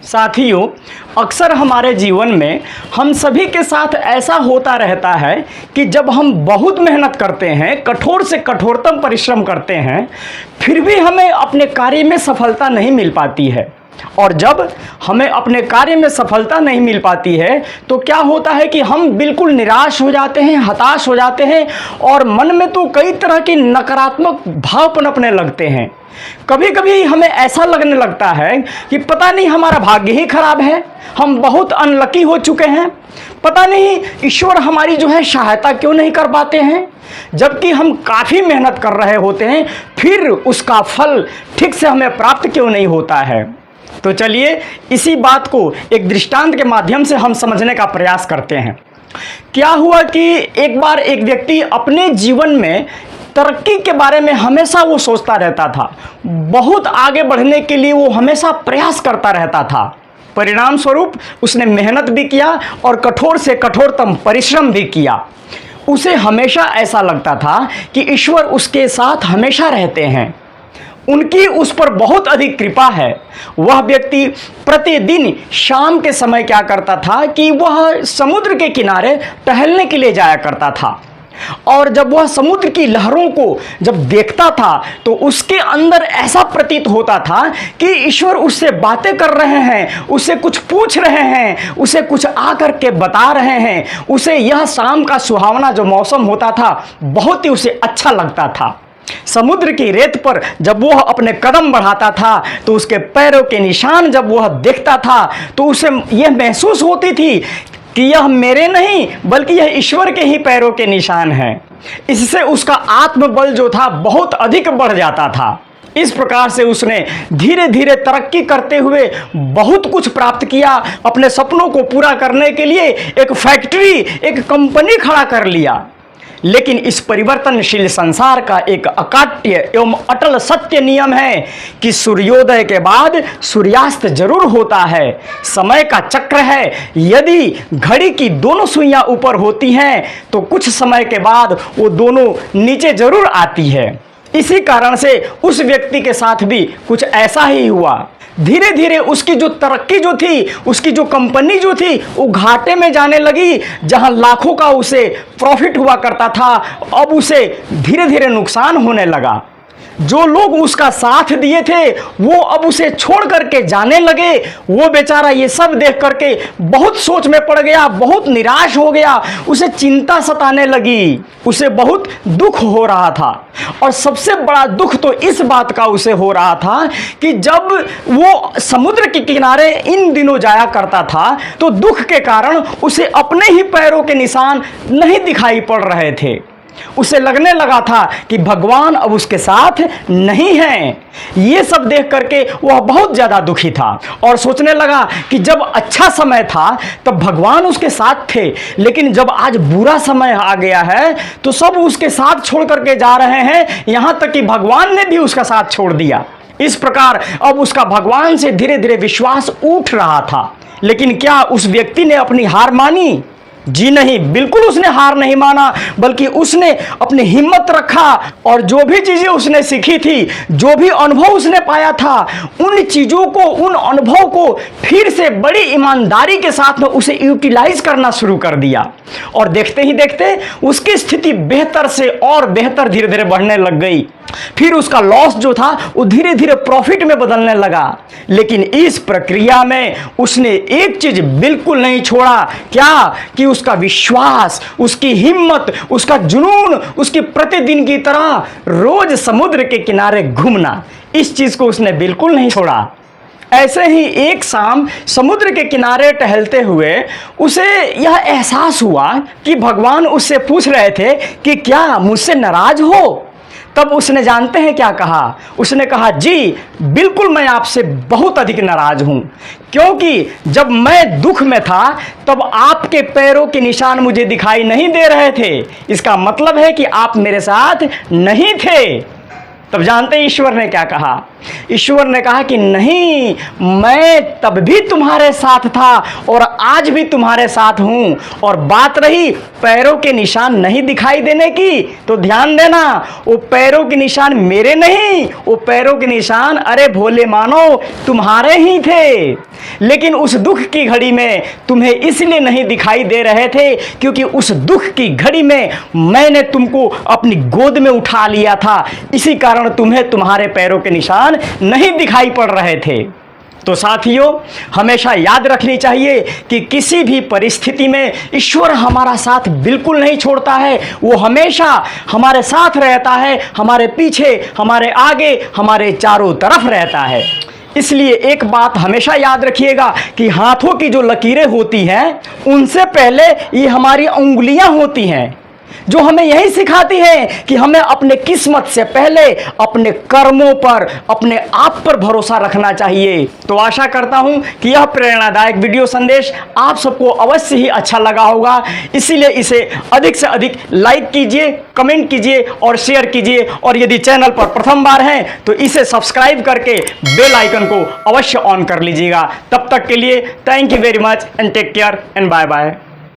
साथियों, अक्सर हमारे जीवन में हम सभी के साथ ऐसा होता रहता है कि जब हम बहुत मेहनत करते हैं, कठोर से कठोरतम परिश्रम करते हैं, फिर भी हमें अपने कार्य में सफलता नहीं मिल पाती है। और जब हमें अपने कार्य में सफलता नहीं मिल पाती है तो क्या होता है कि हम बिल्कुल निराश हो जाते हैं, हताश हो जाते हैं और मन में तो कई तरह के नकारात्मक भाव पनपने लगते हैं। कभी कभी हमें ऐसा लगने लगता है कि पता नहीं हमारा भाग्य ही खराब है, हम बहुत अनलकी हो चुके हैं, पता नहीं ईश्वर हमारी जो है सहायता क्यों नहीं कर पाते हैं, जबकि हम काफ़ी मेहनत कर रहे होते हैं फिर उसका फल ठीक से हमें प्राप्त क्यों नहीं होता है। तो चलिए इसी बात को एक दृष्टांत के माध्यम से हम समझने का प्रयास करते हैं। क्या हुआ कि एक बार एक व्यक्ति अपने जीवन में तरक्की के बारे में हमेशा वो सोचता रहता था, बहुत आगे बढ़ने के लिए वो हमेशा प्रयास करता रहता था। परिणाम स्वरूप उसने मेहनत भी किया और कठोर से कठोरतम परिश्रम भी किया। उसे हमेशा ऐसा लगता था कि ईश्वर उसके साथ हमेशा रहते हैं, उनकी उस पर बहुत अधिक कृपा है। वह व्यक्ति प्रतिदिन शाम के समय क्या करता था कि वह समुद्र के किनारे टहलने के लिए जाया करता था और जब वह समुद्र की लहरों को जब देखता था तो उसके अंदर ऐसा प्रतीत होता था कि ईश्वर उससे बातें कर रहे हैं, उससे कुछ पूछ रहे हैं, उसे कुछ आकर के बता रहे हैं। उसे यह शाम का सुहावना जो मौसम होता था बहुत ही उसे अच्छा लगता था। समुद्र की रेत पर जब वह अपने कदम बढ़ाता था तो उसके पैरों के निशान जब वह देखता था तो उसे यह महसूस होती थी कि यह मेरे नहीं बल्कि यह ईश्वर के ही पैरों के निशान हैं। इससे उसका आत्मबल जो था बहुत अधिक बढ़ जाता था। इस प्रकार से उसने धीरे धीरे तरक्की करते हुए बहुत कुछ प्राप्त किया। अपने सपनों को पूरा करने के लिए एक फैक्ट्री, एक कंपनी खड़ा कर लिया। लेकिन इस परिवर्तनशील संसार का एक अकाट्य एवं अटल सत्य नियम है कि सूर्योदय के बाद सूर्यास्त जरूर होता है। समय का चक्र है, यदि घड़ी की दोनों सुइयां ऊपर होती हैं तो कुछ समय के बाद वो दोनों नीचे जरूर आती है। इसी कारण से उस व्यक्ति के साथ भी कुछ ऐसा ही हुआ। धीरे धीरे उसकी जो तरक्की जो थी, उसकी जो कंपनी जो थी वो घाटे में जाने लगी। जहां लाखों का उसे प्रॉफिट हुआ करता था अब उसे धीरे धीरे नुकसान होने लगा। जो लोग उसका साथ दिए थे वो अब उसे छोड़ करके जाने लगे। वो बेचारा ये सब देख करके बहुत सोच में पड़ गया, बहुत निराश हो गया, उसे चिंता सताने लगी, उसे बहुत दुख हो रहा था। और सबसे बड़ा दुख तो इस बात का उसे हो रहा था कि जब वो समुद्र के किनारे इन दिनों जाया करता था तो दुख के कारण उसे अपने ही पैरों के निशान नहीं दिखाई पड़ रहे थे। उसे लगने लगा था कि भगवान अब उसके साथ नहीं हैं। ये सब देख करके वह बहुत ज़्यादा दुखी था और सोचने लगा कि जब अच्छा समय था तब भगवान उसके साथ थे, लेकिन जब आज बुरा समय आ गया है तो सब उसके साथ छोड़ करके जा रहे हैं, यहाँ तक कि भगवान ने भी उसका साथ छोड़ दिया। इस प्रकार अब उसका भगवान से धीरे धीरे विश्वास उठ रहा था। लेकिन क्या उस व्यक्ति ने अपनी हार मानी? जी नहीं, बिल्कुल उसने हार नहीं माना, बल्कि उसने अपनी हिम्मत रखा और जो भी चीजें उसने सीखी थी, जो भी अनुभव उसने पाया था, उन चीजों को, उन अनुभव को फिर से बड़ी ईमानदारी के साथ में उसे यूटिलाइज करना शुरू कर दिया। और देखते ही देखते उसकी स्थिति बेहतर से और बेहतर धीरे धीरे बढ़ने लग गई। फिर उसका लॉस जो था वो धीरे धीरे प्रॉफिट में बदलने लगा। लेकिन इस प्रक्रिया में उसने एक चीज बिल्कुल नहीं छोड़ा, क्या कि उसका विश्वास, उसकी हिम्मत, उसका जुनून, उसकी प्रतिदिन की तरह रोज समुद्र के किनारे घूमना, इस चीज को उसने बिल्कुल नहीं छोड़ा। ऐसे ही एक शाम समुद्र के किनारे टहलते हुए उसे यह एहसास हुआ कि भगवान उससे पूछ रहे थे कि क्या मुझसे नाराज हो? तब उसने जानते हैं क्या कहा? उसने कहा, जी बिल्कुल मैं आपसे बहुत अधिक नाराज हूं, क्योंकि जब मैं दुख में था तब आपके पैरों के निशान मुझे दिखाई नहीं दे रहे थे। इसका मतलब है कि आप मेरे साथ नहीं थे। तब जानते हैं ईश्वर ने क्या कहा? ईश्वर ने कहा कि नहीं, मैं तब भी तुम्हारे साथ था और आज भी तुम्हारे साथ हूं। और बात रही पैरों के निशान नहीं दिखाई देने की, तो ध्यान देना, वो पैरों के निशान मेरे नहीं, वो पैरों के निशान अरे भोले मानो तुम्हारे ही थे। लेकिन उस दुख की घड़ी में तुम्हें इसलिए नहीं दिखाई दे रहे थे क्योंकि उस दुख की घड़ी में मैंने तुमको अपनी गोद में उठा लिया था। इसी कारण तुम्हें तुम्हारे पैरों के निशान नहीं दिखाई पड़ रहे थे। तो साथियों, हमेशा याद रखनी चाहिए कि किसी भी परिस्थिति में ईश्वर हमारा साथ बिल्कुल नहीं छोड़ता है। वो हमेशा हमारे साथ रहता है, हमारे पीछे, हमारे आगे, हमारे चारों तरफ रहता है। इसलिए एक बात हमेशा याद रखिएगा कि हाथों की जो लकीरें होती हैं, उनसे पहले ये हमारी उंगलियां होती हैं, जो हमें यही सिखाती है कि हमें अपने किस्मत से पहले अपने कर्मों पर, अपने आप पर भरोसा रखना चाहिए। तो आशा करता हूं कि यह प्रेरणादायक वीडियो संदेश आप सबको अवश्य ही अच्छा लगा होगा। इसीलिए इसे अधिक से अधिक लाइक कीजिए, कमेंट कीजिए और शेयर कीजिए। और यदि चैनल पर प्रथम बार हैं तो इसे सब्सक्राइब करके बेल आइकन को अवश्य ऑन कर लीजिएगा। तब तक के लिए thank you very much and take care and bye bye.